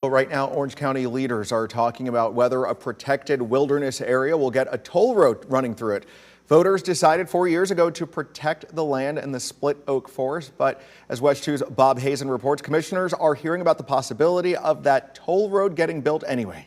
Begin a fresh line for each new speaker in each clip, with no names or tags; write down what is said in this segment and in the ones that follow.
Well, right now, Orange County leaders are talking about whether a protected wilderness area will get a toll road running through it. Voters decided 4 years ago to protect the land in the split oak forest, but as WESH 2's Bob Hazen reports, commissioners are hearing about the possibility of that toll road getting built anyway.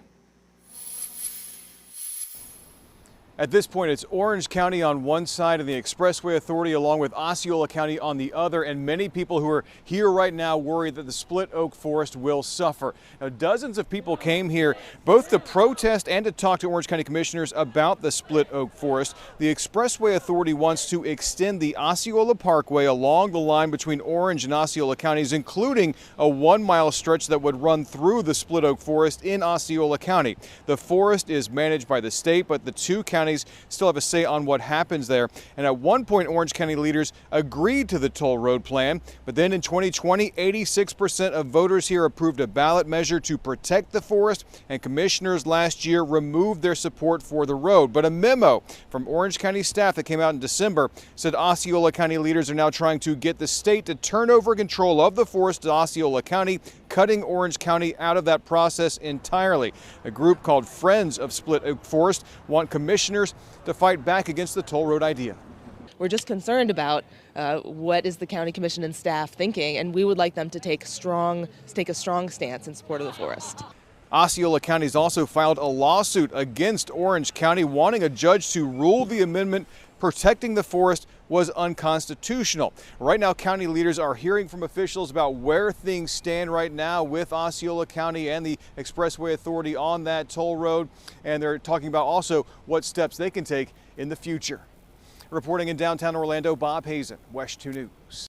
At this point, it's Orange County on one side and the Expressway Authority along with Osceola County on the other, and many people who are here right now worry that the split oak forest will suffer. Now, dozens of people came here both to protest and to talk to Orange County commissioners about the split oak forest. The Expressway Authority wants to extend the Osceola Parkway along the line between Orange and Osceola counties, including a 1-mile stretch that would run through the split oak forest in Osceola County. The forest is managed by the state, but the two counties still have a say on what happens there. And at one point, Orange County leaders agreed to the toll road plan, but then in 2020, 86% of voters here approved a ballot measure to protect the forest, and commissioners last year removed their support for the road. But a memo from Orange County staff that came out in December said Osceola County leaders are now trying to get the state to turn over control of the forest to Osceola County, cutting Orange County out of that process entirely. A group called Friends of Split Oak Forest want commissioners to fight back against the toll road idea.
We're just concerned about what is the county commission and staff thinking, and we would like them to take a strong stance in support of the forest.
Osceola County has also filed a lawsuit against Orange County, wanting a judge to rule the amendment protecting the forest was unconstitutional. Right now, county leaders are hearing from officials about where things stand right now with Osceola County and the Expressway Authority on that toll road, and they're talking about also what steps they can take in the future. Reporting in downtown Orlando, Bob Hazen, WESH 2 News.